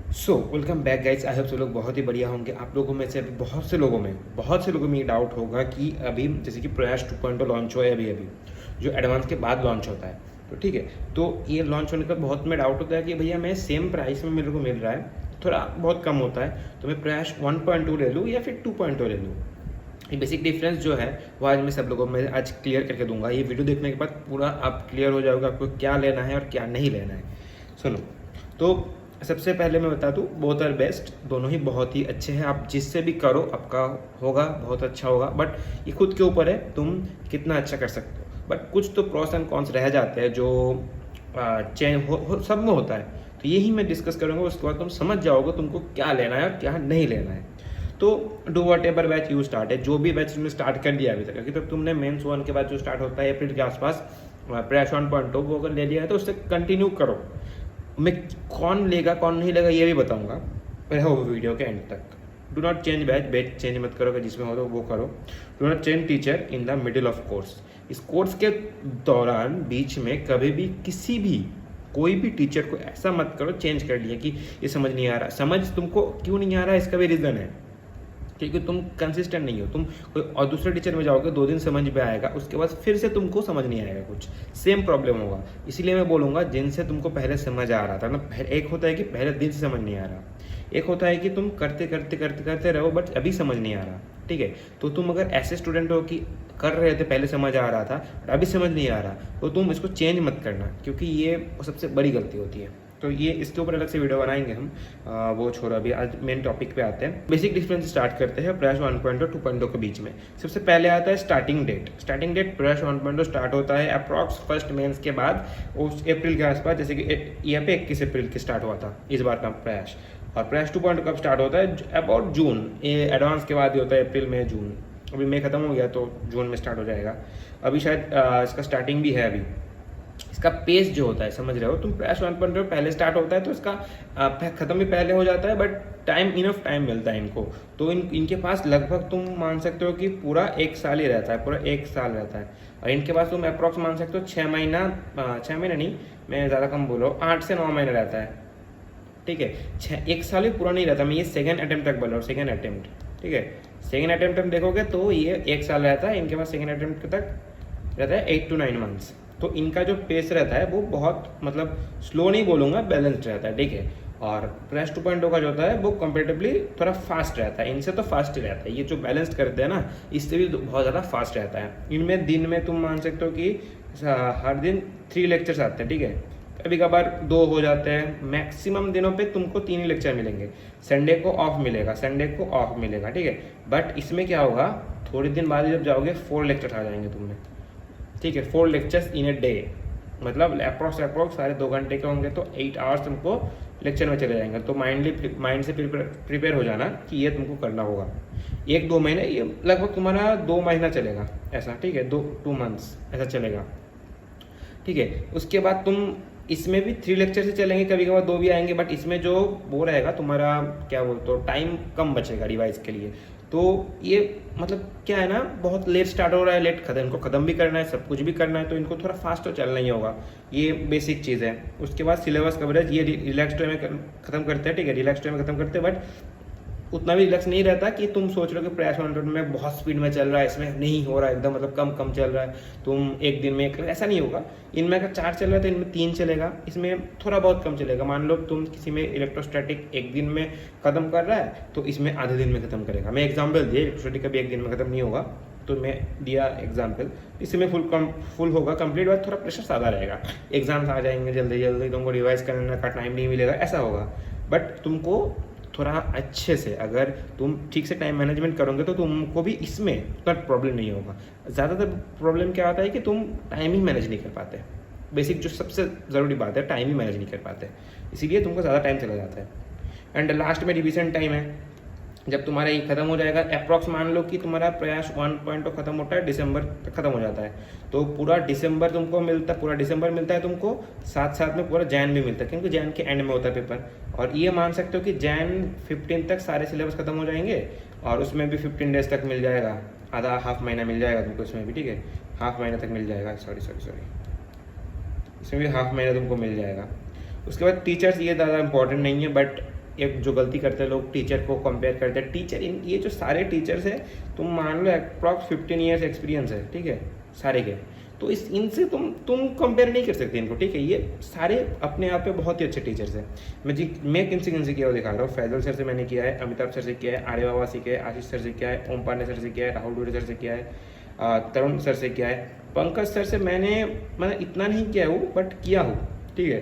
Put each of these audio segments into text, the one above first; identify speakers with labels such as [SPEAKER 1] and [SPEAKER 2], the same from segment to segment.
[SPEAKER 1] So welcome back guys. I hope सब लोग बहुत ही बढ़िया होंगे। आप लोगों में से अभी बहुत से लोगों में ये डाउट होगा कि अभी जैसे कि प्रयास 2.0 लॉन्च हुआ है अभी जो एडवांस के बाद लॉन्च होता है, तो ठीक है। तो ये लॉन्च होने का बहुत में डाउट होता है कि भैया मैं सेम प्राइस में मेरे को मिल रहा है, थोड़ा बहुत कम होता है, तो मैं प्रयास 1.2 ले लूँ या फिर 2.0 ले लूँ। ये बेसिक डिफरेंस जो है वो आज मैं सब लोगों में आज क्लियर करके दूंगा। ये वीडियो देखने के बाद पूरा आप क्लियर हो जाओगे आपको क्या लेना है और क्या नहीं लेना है। सुनो, तो सबसे पहले मैं बता दूं, बोथ आर बेस्ट, दोनों ही बहुत ही अच्छे हैं। आप जिससे भी करो आपका होगा बहुत अच्छा होगा, बट ये खुद के ऊपर है तुम कितना अच्छा कर सकते हो। बट कुछ तो प्रॉस एंड कॉन्स रह जाते हैं जो चेंज हो सब में होता है, तो यही मैं डिस्कस करूँगा। उसके बाद तुम समझ जाओगे तुमको क्या लेना है और क्या नहीं लेना है। तो do what ever batch you start है, जो भी बैच तुमने स्टार्ट कर दिया अभी तक, क्योंकि तब तुमने मेंस 1 के बाद जो स्टार्ट होता है अप्रैल के आसपास, प्रयास 1.2 वो अगर ले लिया है तो उससे कंटिन्यू करो। मैं कौन लेगा कौन नहीं लेगा ये भी बताऊंगा, रहो वीडियो के एंड तक। Do not change batch change मत करो, जिसमें हो तो वो करो। Do not change teacher in the middle of course. इस कोर्स के दौरान बीच में कभी भी किसी भी कोई भी टीचर को ऐसा मत करो चेंज कर लिया कि ये समझ नहीं आ रहा। समझ तुमको क्यों नहीं आ रहा है इसका भी रीज़न है, क्योंकि तुम कंसिस्टेंट नहीं हो। तुम कोई और दूसरे टीचर में जाओगे 2 दिन समझ में आएगा, उसके बाद फिर से तुमको समझ नहीं आएगा, कुछ सेम प्रॉब्लम होगा। इसीलिए मैं बोलूँगा जिनसे तुमको पहले समझ आ रहा था ना, एक होता है कि पहले दिन से समझ नहीं आ रहा, एक होता है कि तुम करते करते करते करते रहो बट अभी समझ नहीं आ रहा, ठीक है। तो तुम अगर ऐसे स्टूडेंट हो कि कर रहे थे पहले समझ आ रहा था अभी समझ नहीं आ रहा, तो तुम इसको चेंज मत करना, क्योंकि ये सबसे बड़ी गलती होती है। तो ये इसके ऊपर अलग से वीडियो बनाएंगे हम, वो छोड़ो, अभी आज मेन टॉपिक पे आते हैं। बेसिक डिफरेंस स्टार्ट करते हैं प्रयास 1.0 2.0 के बीच में। सबसे पहले आता है स्टार्टिंग डेट प्रयास 1.0 स्टार्ट होता है अप्रॉक्स फर्स्ट मेंस के बाद, उस अप्रैल के आसपास, जैसे कि यहाँ पे 21 अप्रैल के स्टार्ट हुआ था इस बार का प्रयास। और प्रयास 2.0 कब स्टार्ट होता है? अबाउट जून, ये एडवांस के बाद ही होता है, अप्रैल में जून। अभी मई खत्म हो गया तो जून में स्टार्ट हो जाएगा। अभी शायद इसका स्टार्टिंग भी है। अभी इसका पेस जो होता है, समझ रहे हो तुम, प्रयास 1.0 पहले स्टार्ट होता है तो इसका खत्म भी पहले हो जाता है, बट इनफ टाइम मिलता है इनको। तो इनके पास लगभग तुम मान सकते हो कि पूरा 1 साल ही रहता है, पूरा 1 साल रहता है। और इनके पास तुम अप्रॉक्स मान सकते हो 6 महीना, 6 महीना नहीं, मैं ज़्यादा कम बोल रहा हूँ, 8 से 9 महीना रहता है, ठीक है। 1 साल भी पूरा नहीं रहता, मैं ये सेकेंड अटेम्प्ट तक बोल रहा हूँ, सेकेंड अटेम्प्ट, ठीक है। सेकेंड अटेम्प्ट तक देखोगे तो ये 1 साल रहता है, इनके पास सेकेंड अटेम्प्ट तक रहता है 8 to 9 मंथ्स। तो इनका जो पेस रहता है वो बहुत, मतलब स्लो नहीं बोलूँगा, बैलेंस्ड रहता है, ठीक है। और प्रयास 2.0 का जो होता है वो कंपेरेटिवली थोड़ा फास्ट रहता है, इनसे तो फास्ट ही रहता है। ये जो बैलेंस्ड करते हैं ना, इससे भी बहुत ज़्यादा फास्ट रहता है। इनमें दिन में तुम मान सकते हो कि हर दिन 3 लेक्चर्स आते हैं, ठीक है। कभी कभार 2 हो जाते हैं, मैक्सिमम दिनों पे तुमको 3 ही लेक्चर मिलेंगे। संडे को ऑफ मिलेगा, ठीक है। बट इसमें क्या होगा, थोड़े दिन बाद जब जाओगे 4 लेक्चर आ जाएंगे तुम्हें, ठीक है। 4 लेक्चर्स इन ए डे, मतलब अप्रॉक्स सारे 2 घंटे के होंगे, तो 8 आवर्स तुमको लेक्चर में चले जाएंगे। तो माइंड से प्रिपेयर हो जाना कि ये तुमको करना होगा। 1-2 महीने, ये लगभग तुम्हारा 2 महीना चलेगा ऐसा, ठीक है, 2 मंथ्स ऐसा चलेगा, ठीक है। उसके बाद तुम इसमें भी 3 लेक्चर से चलेंगे, कभी कभार 2 भी आएंगे, बट इसमें जो वो रहेगा तुम्हारा, क्या बोलते हो, टाइम कम बचेगा रिवाइज के लिए। तो ये मतलब क्या है ना, बहुत लेट स्टार्ट हो रहा है, लेट खत्म, इनको खत्म भी करना है, सब कुछ भी करना है, तो इनको थोड़ा फास्ट तो चलना ही होगा, ये बेसिक चीज़ है। उसके बाद सिलेबस कवरेज ये रिलैक्स टाइम में खत्म करते हैं, ठीक है, रिलैक्स टाइम में खत्म करते हैं, बट उतना भी रिलैक्स नहीं रहता कि तुम सोच रहे हो कि प्रयास 1.0 में बहुत स्पीड में चल रहा है, इसमें नहीं हो रहा है एकदम, मतलब कम चल रहा है, तुम एक दिन में ऐसा नहीं होगा। इनमें अगर 4 चल रहा है तो इनमें 3 चलेगा, इसमें थोड़ा बहुत कम चलेगा। मान लो तुम किसी में इलेक्ट्रोस्टैटिक एक दिन में खत्म कर रहा है तो इसमें आधे दिन में खत्म करेगा। मैं एग्जाम्पल दिया, इलेक्ट्रोस्टैटिक कभी एक दिन में खत्म नहीं होगा, तो मैं दिया एग्जाम्पल। इसमें फुल होगा कंप्लीट, बाद थोड़ा प्रेशर ज़्यादा रहेगा, एग्जाम्स आ जाएंगे जल्दी, तुमको रिवाइज करने का टाइम नहीं मिलेगा, ऐसा होगा। बट तुमको थोड़ा अच्छे से, अगर तुम ठीक से टाइम मैनेजमेंट करोगे तो तुमको भी इसमें उतना प्रॉब्लम नहीं होगा। ज़्यादातर प्रॉब्लम क्या आता है कि तुम टाइम ही मैनेज नहीं कर पाते। बेसिक जो सबसे ज़रूरी बात है, टाइम ही मैनेज नहीं कर पाते, इसीलिए तुमको ज़्यादा टाइम चला जाता है। एंड लास्ट में रिवीजन टाइम है, जब तुम्हारा ये खत्म हो जाएगा, अप्रॉक्स मान लो कि तुम्हारा प्रयास 1.0 खत्म होता है दिसंबर तक खत्म हो जाता है, तो पूरा दिसंबर तुमको मिलता है, पूरा दिसंबर मिलता है तुमको, साथ में पूरा जैन भी मिलता है, क्योंकि जैन के एंड में होता है पेपर। और ये मान सकते हो कि जैन 15 तक सारे सिलेबस खत्म हो जाएंगे, और उसमें भी 15 डेज तक मिल जाएगा, आधा हाफ महीना मिल जाएगा तुमको उसमें भी, ठीक है, हाफ महीना तक मिल जाएगा, सॉरी इसमें भी हाफ महीना तुमको मिल जाएगा। उसके बाद टीचर्स, ये ज़्यादा इंपॉर्टेंट नहीं है, बट एक जो गलती करते हैं लोग, टीचर को कंपेयर करते हैं। टीचर ये जो सारे टीचर्स हैं, तुम मान लो अप्रॉक्स 15 ईयर्स एक्सपीरियंस है, ठीक है, सारे के। तो इनसे तुम कंपेयर नहीं कर सकते इनको, ठीक है। ये सारे अपने आप पे बहुत ही अच्छे टीचर्स हैं। मैं किनसे किया वो दिखा रहा हूँ। फैजल सर से मैंने किया है, अमिताभ सर से किया है, आर्य बाबा से किया है, आशीष सर से किया है, ओम पांडे सर से किया है, राहुल डोरे सर से किया है, तरुण सर से किया है, पंकज सर से मैंने इतना नहीं किया है वो, बट किया हूँ, ठीक है।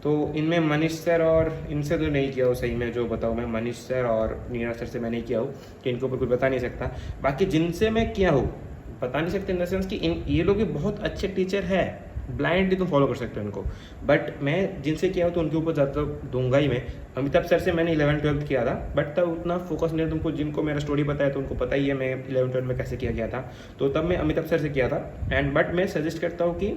[SPEAKER 1] तो इनमें मनीष सर और इनसे तो नहीं किया हो, सही में जो बताऊँ मैं, मनीष सर और नीना सर से मैंने किया हो, कि इनके ऊपर कुछ बता नहीं सकता। बाकी जिनसे मैं किया हूँ बता नहीं सकते इन द सेंस कि ये लोग भी बहुत अच्छे टीचर है, ब्लाइंडली तुम फॉलो कर सकते हो इनको। बट मैं जिनसे किया हो तो उनके ऊपर ज़्यादा दूंगा ही मैं। अमिताभ सर से मैंने 11th-12th किया था, बट तब उतना फोकस नहीं, तुमको जिनको मेरा स्टोरी बताया तो उनको पता ही है मैं 11th-12th में कैसे किया गया था। तो तब मैं अमिताभ सर से किया था। बट मैं सजेस्ट करता हूँ कि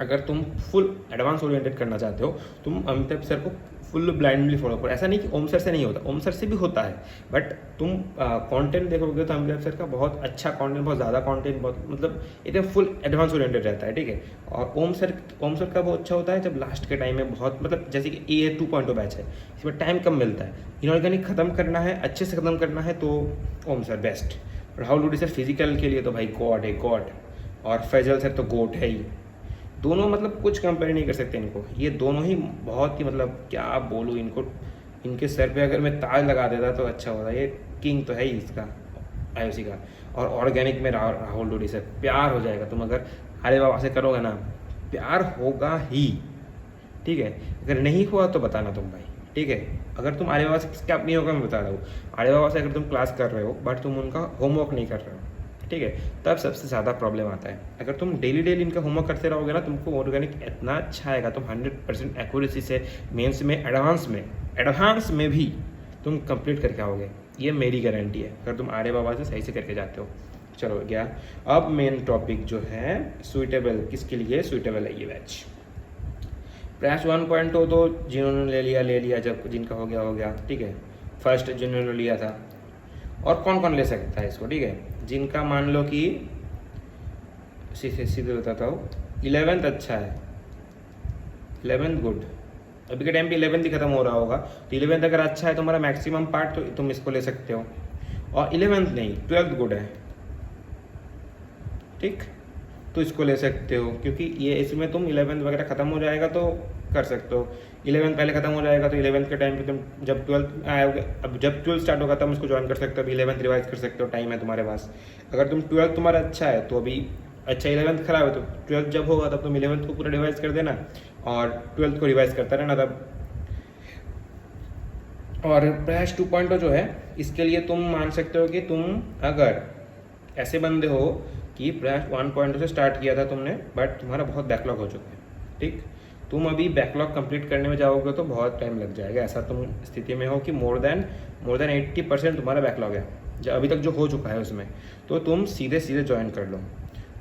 [SPEAKER 1] अगर तुम फुल एडवांस ओरिएंटेड करना चाहते हो, तुम अमिताभ सर को फुल ब्लाइंडली फॉलो करो। ऐसा नहीं कि ओम सर से नहीं होता, ओम सर से भी होता है, बट तुम कंटेंट देखोगे तो अमिताभ सर का बहुत अच्छा कंटेंट, बहुत ज़्यादा कंटेंट, बहुत मतलब एकदम फुल एडवांस ओरिएंटेड रहता है, ठीक है। और ओम सर का बहुत अच्छा होता है जब लास्ट के टाइम में बहुत, मतलब जैसे कि ये 2.0 बैच है, इसमें टाइम कम मिलता है, इनऑर्गेनिक ख़त्म करना है, अच्छे से ख़त्म करना है, तो Om sir best. Rahul Dodi sir physical के लिए तो भाई गॉड है, गॉड। और फैजल सर तो गोट है ही। दोनों मतलब कुछ कंपेयर नहीं कर सकते इनको, ये दोनों ही बहुत ही, मतलब क्या बोलूँ इनको, इनके सर पे अगर मैं ताज लगा देता तो अच्छा होता। ये किंग तो है ही इसका, आईओसी का। और ऑर्गेनिक में राहुल डोडी से प्यार हो जाएगा। तुम अगर आर्य बाबा से करोगे ना, प्यार होगा ही, ठीक है। अगर नहीं हुआ तो बताना तुम भाई, ठीक है। अगर तुम आर्य बाबा से किसके नहीं होगा मैं बता रहा हूँ, आर्य बाबा से अगर तुम क्लास कर रहे हो बट तुम उनका होमवर्क नहीं कर रहे हो, ठीक है, तब सबसे ज़्यादा प्रॉब्लम आता है। अगर तुम डेली इनका होमवर्क करते रहोगे ना, तुमको ऑर्गेनिक इतना अच्छा आएगा, तुम 100% एक्यूरेसी से मेंस में, एडवांस में भी तुम कंप्लीट करके आओगे, ये मेरी गारंटी है, अगर तुम आर्य बाबा से सही से करके जाते हो। चलो गया। अब मेन टॉपिक जो है सूटेबल, किसके लिए सूटेबल है ये बैच। प्रयास 1.0 तो जिन्होंने ले लिया, जब जिनका हो गया, ठीक है। फर्स्ट जिन्होंने लिया था, और कौन कौन ले सकता है इसको, ठीक है। जिनका मान लो कि सीधे बताता हूँ, 11th अच्छा है, 11th गुड, अभी के टाइम पे 11th ही खत्म हो रहा होगा, तो 11th अगर अच्छा है तुम्हारा मैक्सिमम पार्ट, तो तुम इसको ले सकते हो। और 11th नहीं, 12th गुड है, ठीक, तो इसको ले सकते हो, क्योंकि ये इसमें तुम 11th वगैरह ख़त्म हो जाएगा तो कर सकते हो। 11th पहले ख़त्म हो जाएगा तो 11th के टाइम पे तुम जब 12th आओगे, अब जब 12th स्टार्ट होगा तब उसको ज्वाइन कर सकते हो, अभी 11th रिवाइज कर सकते हो, टाइम है तुम्हारे पास। अगर तुम 12th तुम्हारा अच्छा है तो अभी अच्छा, 11th खराब है तो 12th जब होगा तब तुम 11th को पूरा रिवाइज कर देना और 12th को रिवाइज करता रहना तब। और प्रयास 2.0 जो है, इसके लिए तुम मान सकते हो कि तुम अगर ऐसे बंदे हो कि प्रयास 1.0 से स्टार्ट किया था तुमने, बट तुम्हारा बहुत बैकलॉग हो चुका है, ठीक, तुम अभी बैकलॉग कंप्लीट करने में जाओगे तो बहुत टाइम लग जाएगा। ऐसा तुम स्थिति में हो कि मोर देन 80% तुम्हारा बैकलॉग है जो अभी तक जो हो चुका है उसमें, तो तुम सीधे ज्वाइन कर लो।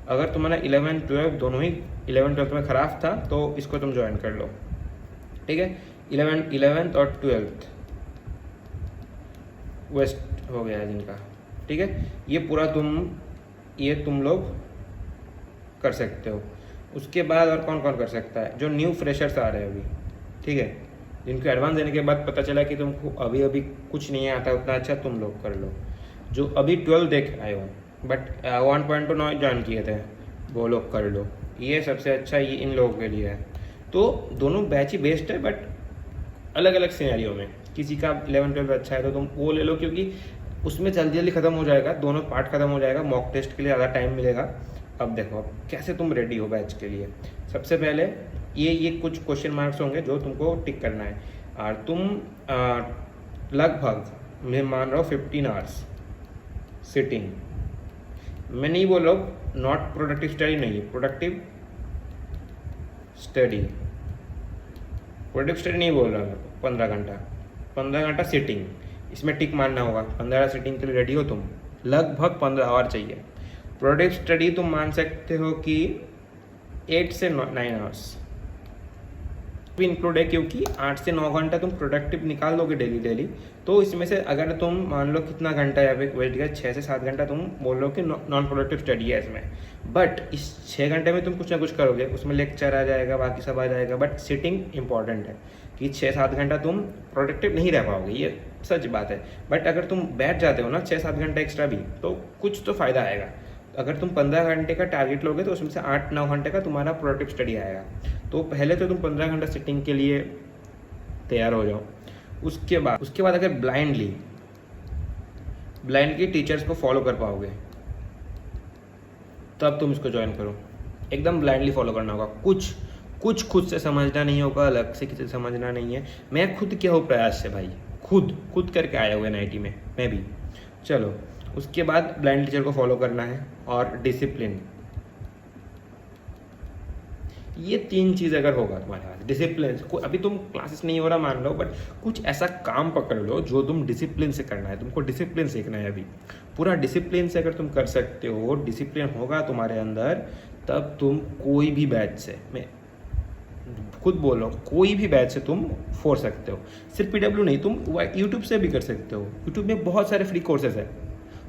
[SPEAKER 1] अगर तुम्हारा 11th-12th दोनों ही 11th-12th में ख़राब था तो इसको तुम ज्वाइन कर लो, ठीक है। 11th और 12th वेस्ट हो गया है जिनका, ठीक है, ये तुम लोग कर सकते हो। उसके बाद और कौन कौन कर सकता है, जो न्यू फ्रेशर्स आ रहे हैं अभी, ठीक है, जिनको एडवांस देने के बाद पता चला कि तुमको अभी कुछ नहीं आता उतना अच्छा, तुम लोग कर लो। जो अभी 12 देख आए हो बट 1.2 ज्वाइन किए थे, वो लोग कर लो, ये सबसे अच्छा ये इन लोगों के लिए है। तो दोनों बैच ही बेस्ट है, बट अलग अलग सिनेरियो में। किसी का 11-12 अच्छा है तो तुम वो ले लो, क्योंकि उसमें जल्दी ख़त्म हो जाएगा, दोनों पार्ट ख़त्म हो जाएगा, मॉक टेस्ट के लिए ज़्यादा टाइम मिलेगा। अब देखो कैसे तुम रेडी हो बैच के लिए। सबसे पहले ये कुछ क्वेश्चन मार्क्स होंगे जो तुमको टिक करना है, और तुम लगभग मैं मान रहा हूँ 15 आवर्स सिटिंग, मैं नहीं बोल रहा हूँ नॉट प्रोडक्टिव स्टडी, नहीं, प्रोडक्टिव स्टडी नहीं बोल रहा मैं, 15 घंटा सिटिंग, इसमें टिक मारना होगा। 15 सिटिंग के लिए रेडी हो तुम, लगभग 15 आवर चाहिए। प्रोडक्टिव स्टडी तुम मान सकते हो कि 8 से 9 आवर्स भी इंक्लूड है, क्योंकि 8 से 9 घंटा तुम प्रोडक्टिव निकाल लोगे डेली, तो इसमें से अगर तुम मान लो कितना घंटा या फिर वेट गया 6 से 7 घंटा तुम बोल लो कि नॉन प्रोडक्टिव स्टडी है इसमें, बट इस 6 घंटे में तुम कुछ ना कुछ करोगे, उसमें लेक्चर आ जाएगा, बाकी सब आ जाएगा, बट सिटिंग इंपॉर्टेंट है। कि 6-7 घंटा तुम प्रोडक्टिव नहीं रह पाओगे, ये सच बात है। बट अगर तुम बैठ जाते हो ना 6-7 घंटा एक्स्ट्रा भी, तो कुछ तो फ़ायदा आएगा। अगर तुम 15 घंटे का टारगेट लोगे तो उसमें से 8-9 घंटे का तुम्हारा प्रोडक्टिव स्टडी आएगा। तो पहले तो तुम 15 घंटा सिटिंग के लिए तैयार हो जाओ। उसके बाद अगर ब्लाइंडली टीचर्स को फॉलो कर पाओगे तब तुम इसको ज्वाइन करो। एकदम ब्लाइंडली फॉलो करना होगा, कुछ खुद से समझना नहीं होगा, अलग से किसी से समझना नहीं है। मैं खुद किया हूँ प्रयास से भाई, खुद करके आया हुआ NIT में मैं भी। चलो उसके बाद ब्लाइंड टीचर को फॉलो करना है और डिसिप्लिन, ये 3 चीज़ अगर होगा तुम्हारे पास, डिसिप्लिन, अभी तुम क्लासेस नहीं हो रहा मान लो, बट कुछ ऐसा काम पकड़ लो जो तुम डिसिप्लिन से करना है, तुमको डिसिप्लिन सीखना है। अभी पूरा डिसिप्लिन से अगर तुम कर सकते हो, डिसिप्लिन होगा तुम्हारे अंदर, तब तुम कोई भी बैच से, मैं खुद बोल रहा हूँ, कोई भी बैच से तुम फोड़ सकते हो। सिर्फ PW नहीं, तुम यूट्यूब से भी कर सकते हो। यूट्यूब में बहुत सारे फ्री कोर्सेज है,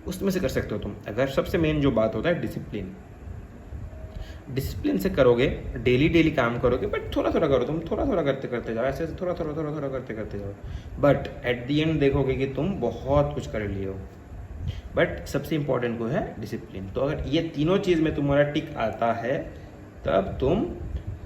[SPEAKER 1] उसमें से कर सकते हो तुम। अगर सबसे मेन जो बात होता है डिसिप्लिन से करोगे, डेली काम करोगे, बट थोड़ा करो, तुम थोड़ा करते जाओ, ऐसे थोड़ा करते जाओ, बट एट द एंड देखोगे कि तुम बहुत कुछ कर लिए हो। बट सबसे इंपॉर्टेंट को है डिसिप्लिन। तो अगर ये तीनों चीज़ में तुम्हारा टिक आता है, तब तुम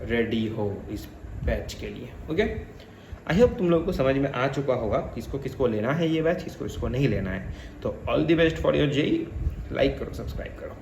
[SPEAKER 1] रेडी हो इस बैच के लिए। ओके, आई होप तुम लोगों को समझ में आ चुका होगा किसको लेना है ये बैच, किसको नहीं लेना है। तो all the best for your JEE। Like करो, सब्सक्राइब करो।